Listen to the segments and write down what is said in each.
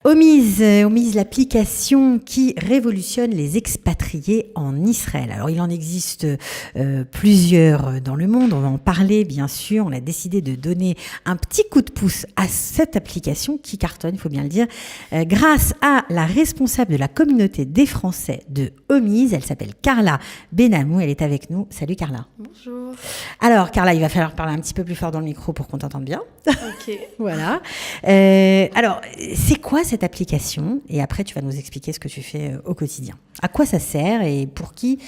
Omiz, l'application qui révolutionne les expatriés en Israël. Alors, il en existe plusieurs dans le monde. On va en parler, bien sûr. On a décidé de donner un petit coup de pouce à cette application qui cartonne, il faut bien le dire, grâce à la responsable de la communauté des Français de Omiz. Elle s'appelle Carla Benamou. Elle est avec nous. Salut, Carla. Bonjour. Alors, Carla, il va falloir parler un petit peu plus fort dans le micro pour qu'on t'entende bien. Ok. Voilà. Alors, c'est quoi cette application? Et après, tu vas nous expliquer ce que tu fais au quotidien. À quoi ça sert et pour qui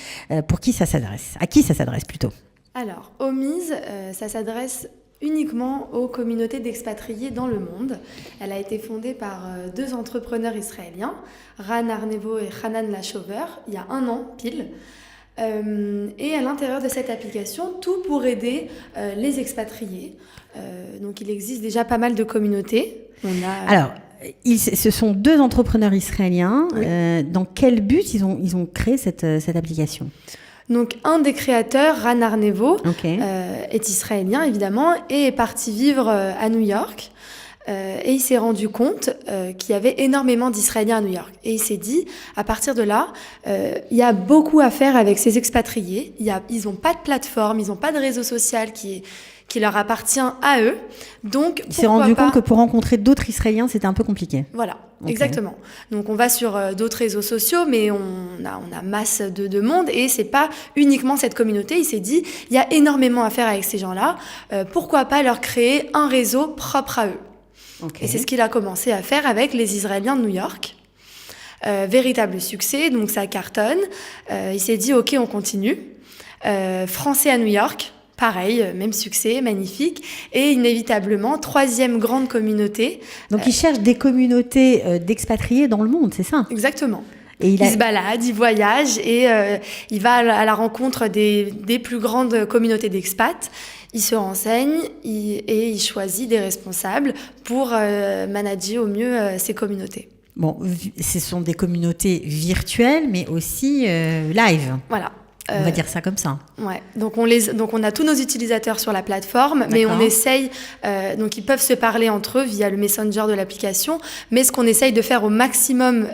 ça s'adresse? À qui ça s'adresse plutôt? Alors, Omiz, ça s'adresse uniquement aux communautés d'expatriés dans le monde. Elle a été fondée par deux entrepreneurs israéliens, Ran Arnevo et Hanan Lashover, il y a 1 an pile. Et à l'intérieur de cette application, tout pour aider les expatriés. Donc il existe déjà pas mal de communautés. Alors, ce sont deux entrepreneurs israéliens. Oui. Dans quel but ils ont créé cette application? Donc un des créateurs, Ran Arnevo, est israélien évidemment et est parti vivre à New York. Et il s'est rendu compte qu'il y avait énormément d'Israéliens à New York. Et il s'est dit, à partir de là, il y a beaucoup à faire avec ces expatriés. Ils n'ont pas de plateforme, ils n'ont pas de réseau social qui leur appartient à eux. Donc, il s'est rendu compte que pour rencontrer d'autres Israéliens, c'était un peu compliqué. Voilà, exactement. Donc on va sur d'autres réseaux sociaux, mais on a masse de monde et c'est pas uniquement cette communauté. Il s'est dit, il y a énormément à faire avec ces gens-là. Pourquoi pas leur créer un réseau propre à eux? Et c'est ce qu'il a commencé à faire avec les Israéliens de New York. Véritable succès, donc ça cartonne. Il s'est dit, ok, on continue. Français à New York, pareil, même succès, magnifique. Et inévitablement, 3e grande communauté. Donc il cherche des communautés d'expatriés dans le monde, c'est ça? Exactement. Et il se balade, il voyage et il va à la rencontre des plus grandes communautés d'expats. Il se renseigne et il choisit des responsables pour manager au mieux ces communautés. Bon, ce sont des communautés virtuelles, mais aussi live. Voilà. On va dire ça comme ça. Ouais. Donc on a tous nos utilisateurs sur la plateforme, mais on essaye. Donc ils peuvent se parler entre eux via le Messenger de l'application. Mais ce qu'on essaye de faire au maximum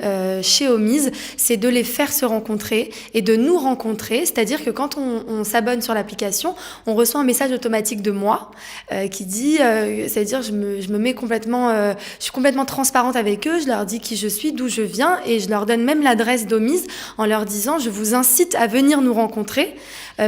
chez Omiz, c'est de les faire se rencontrer et de nous rencontrer. C'est-à-dire que quand on s'abonne sur l'application, on reçoit un message automatique de moi qui dit, c'est-à-dire je me mets complètement, je suis complètement transparente avec eux. Je leur dis qui je suis, d'où je viens, et je leur donne même l'adresse d'Omiz en leur disant je vous incite à venir nous rencontrer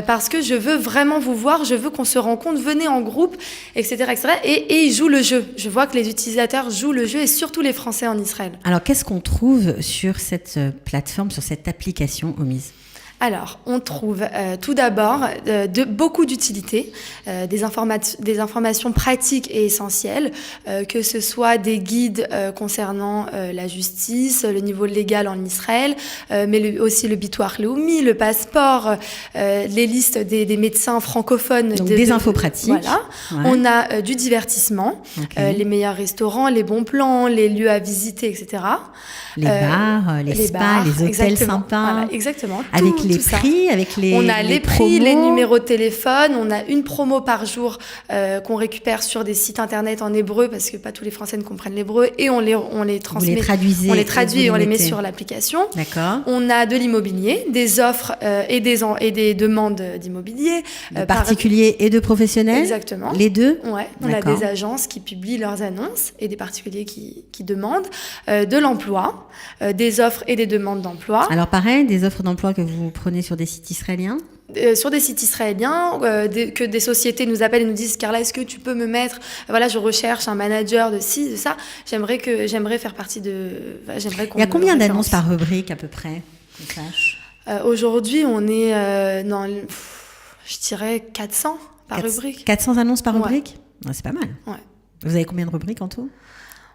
parce que je veux vraiment vous voir, je veux qu'on se rencontre, venez en groupe, etc. etc. Et ils jouent le jeu. Je vois que les utilisateurs jouent le jeu et surtout les Français en Israël. Alors, qu'est-ce qu'on trouve sur cette plateforme, sur cette application Omiz ? Alors, on trouve tout d'abord beaucoup d'utilités, des informations pratiques et essentielles, que ce soit des guides concernant la justice, le niveau légal en Israël, mais aussi le Bitoach Leumi, le passeport, les listes des médecins francophones. Donc des infos pratiques. Voilà. Ouais. On a du divertissement, les meilleurs restaurants, les bons plans, les lieux à visiter, etc. Les bars, les spas, les hôtels sympas. Voilà, exactement. Avec les prix, avec les on a les prix, les numéros de téléphone. On a une promo par jour qu'on récupère sur des sites internet en hébreu parce que pas tous les Français ne comprennent l'hébreu et on les transmet. Vous les traduisez. On les traduit et on les met sur l'application. D'accord. On a de l'immobilier, des offres et des demandes d'immobilier. De particuliers et de professionnels. Exactement. Les deux. Ouais. On a des agences qui publient leurs annonces et des particuliers qui demandent de l'emploi. Des offres et des demandes d'emploi. Alors pareil, des offres d'emploi que vous prenez sur des sites israéliens ? Sur des sites israéliens, que des sociétés nous appellent et nous disent « Carla, est-ce que tu peux me mettre... Voilà, je recherche un manager de ci, de ça. J'aimerais faire partie de... Il y a combien d'annonces par rubrique à peu près, qu'on sache ? Aujourd'hui, on est dans, je dirais, 400 par rubrique. 400 annonces par rubrique ? Ouais. C'est pas mal. Ouais. Vous avez combien de rubriques en tout ?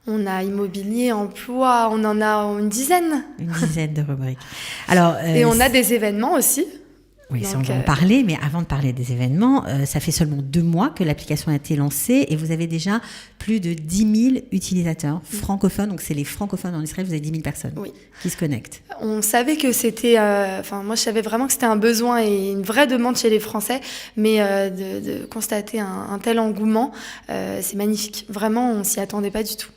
On a immobilier, emploi, on en a une dizaine. Une dizaine de rubriques. Alors, et on a des événements aussi. Oui, on va en parler, mais avant de parler des événements, ça fait seulement 2 mois que l'application a été lancée et vous avez déjà plus de 10 000 utilisateurs francophones. Donc, c'est les francophones en Israël, vous avez 10 000 personnes qui se connectent. On savait que c'était... moi, je savais vraiment que c'était un besoin et une vraie demande chez les Français, mais de constater un tel engouement, c'est magnifique. Vraiment, on s'y attendait pas du tout.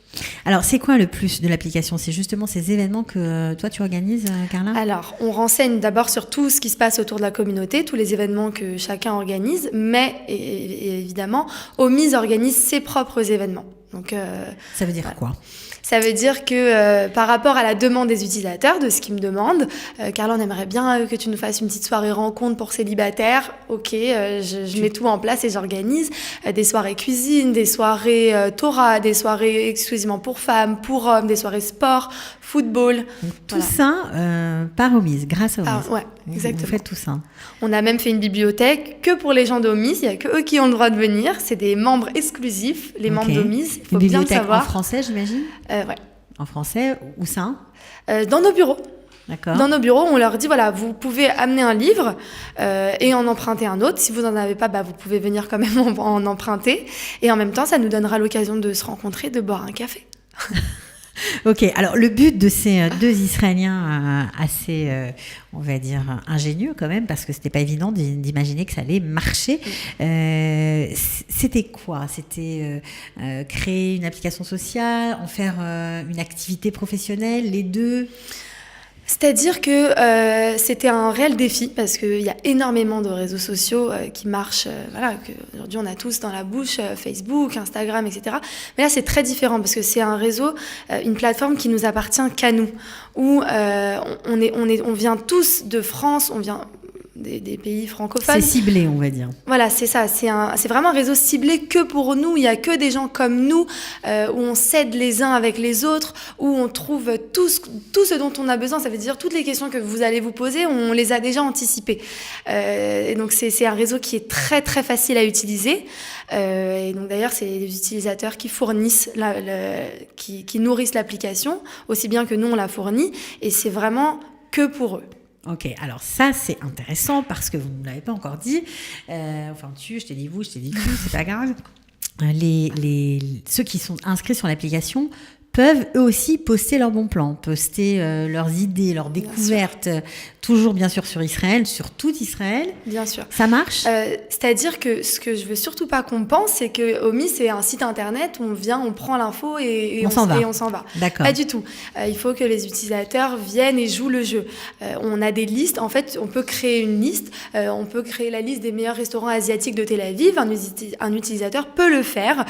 Alors, c'est quoi le plus de l'application? C'est justement ces événements que toi, tu organises, Carla? Alors, on renseigne d'abord sur tout ce qui se passe autour de la communauté, tous les événements que chacun organise, mais et évidemment, Homies organise ses propres événements. Donc, ça veut dire quoi? Ça veut dire que par rapport à la demande des utilisateurs, de ce qu'ils me demandent, Carla, on aimerait bien que tu nous fasses une petite soirée rencontre pour célibataires. Ok, je mets tout en place et j'organise des soirées cuisine, des soirées Torah, des soirées exclusivement pour femmes, pour hommes, des soirées sport, football. Donc, tout ça par Homies, grâce à Homies. Ah, ouais, exactement. Vous faites tout ça. On a même fait une bibliothèque que pour les gens d'Homies. Il n'y a que eux qui ont le droit de venir. C'est des membres exclusifs, les membres d'Homies. Il faut bien le savoir. En français, j'imagine? Ouais. En français, où ça? Dans nos bureaux. D'accord. Dans nos bureaux, on leur dit, voilà, vous pouvez amener un livre et en emprunter un autre. Si vous n'en avez pas, vous pouvez venir quand même en emprunter. Et en même temps, ça nous donnera l'occasion de se rencontrer, de boire un café. Ok, alors le but de ces deux Israéliens assez, on va dire, ingénieux quand même, parce que c'était pas évident d'imaginer que ça allait marcher. C'était quoi? C'était créer une application sociale, en faire une activité professionnelle, les deux? C'est-à-dire que c'était un réel défi parce qu'il y a énormément de réseaux sociaux qui marchent. Aujourd'hui, on a tous dans la bouche Facebook, Instagram, etc. Mais là, c'est très différent parce que c'est un réseau, une plateforme qui nous appartient qu'à nous, où on vient tous de France, on vient des pays francophones. C'est ciblé, on va dire. Voilà, c'est ça. C'est vraiment un réseau ciblé que pour nous. Il n'y a que des gens comme nous, où on s'aide les uns avec les autres, où on trouve tout ce dont on a besoin. Ça veut dire toutes les questions que vous allez vous poser, on les a déjà anticipées. Et donc, c'est un réseau qui est très, très facile à utiliser. Et donc, d'ailleurs, c'est les utilisateurs qui fournissent, qui nourrissent l'application, aussi bien que nous, on la fournit. Et c'est vraiment que pour eux. Ok, alors ça c'est intéressant parce que vous ne l'avez pas encore dit. Je t'ai dit vous, je t'ai dit tu, c'est pas grave. Ceux qui sont inscrits sur l'application peuvent eux aussi poster leurs bons plans, poster leurs idées, leurs découvertes, toujours bien sûr sur Israël, sur tout Israël. Bien sûr. Ça marche? C'est-à-dire que ce que je veux surtout pas qu'on pense, c'est que Homies, c'est un site internet où on vient, on prend l'info et on s'en va. D'accord. Pas du tout. Il faut que les utilisateurs viennent et jouent le jeu. On a des listes. En fait, on peut créer une liste. On peut créer la liste des meilleurs restaurants asiatiques de Tel Aviv. Un utilisateur peut le faire,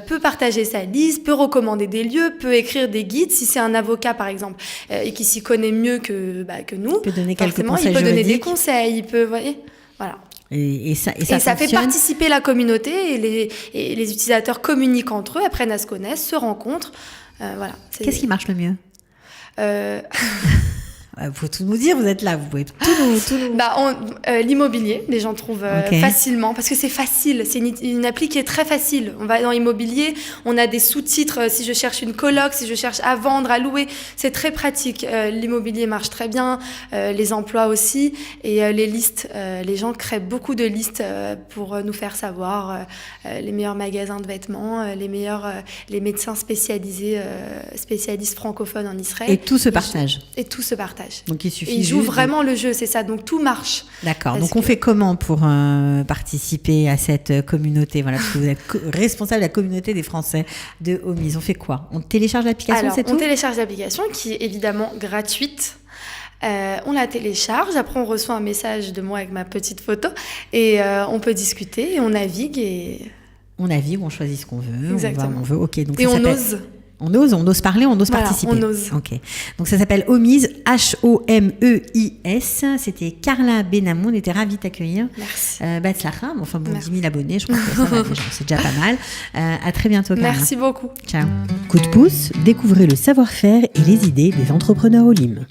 peut partager sa liste, peut recommander des lieux, peut écrire des guides. Si c'est un avocat, par exemple, et qui s'y connaît mieux que nous, il peut donner quelques conseils il peut donner juridiques. des conseils, il peut, voilà. Et ça fait participer la communauté et les utilisateurs communiquent entre eux, apprennent à se connaître, se rencontrent. Voilà. Qu'est-ce qui marche le mieux? Faut tout nous dire, vous êtes là, vous pouvez tout nous... L'immobilier, les gens trouvent facilement, parce que c'est facile, c'est une appli qui est très facile. On va dans l'immobilier, on a des sous-titres, si je cherche une coloc, si je cherche à vendre, à louer, c'est très pratique. L'immobilier marche très bien, les emplois aussi, et les listes, les gens créent beaucoup de listes pour nous faire savoir les meilleurs magasins de vêtements, les médecins spécialisés, spécialistes francophones en Israël. Et tout se partage. Donc il suffit. Et ils jouent vraiment le jeu, c'est ça. Donc tout marche. D'accord. Donc on fait comment pour participer à cette communauté? Voilà, parce que vous êtes responsable de la communauté des Français de Homies. On fait quoi? On télécharge l'application, c'est tout? On télécharge l'application qui est évidemment gratuite. On la télécharge. Après, on reçoit un message de moi avec ma petite photo et on peut discuter et on navigue On navigue, on choisit ce qu'on veut. Exactement. On veut. Ok. Donc et on ose. On ose parler, on ose participer. On ose. Ok. Donc ça s'appelle Homies, Homeis. C'était Carla Benamou, on était ravis de t'accueillir. Merci. Batzlacha, 10 000 abonnés, je crois que ça va déjà, c'est déjà pas mal. À très bientôt, Carla. Merci beaucoup. Ciao. Coup de pouce, découvrez le savoir-faire et les idées des entrepreneurs au LIM.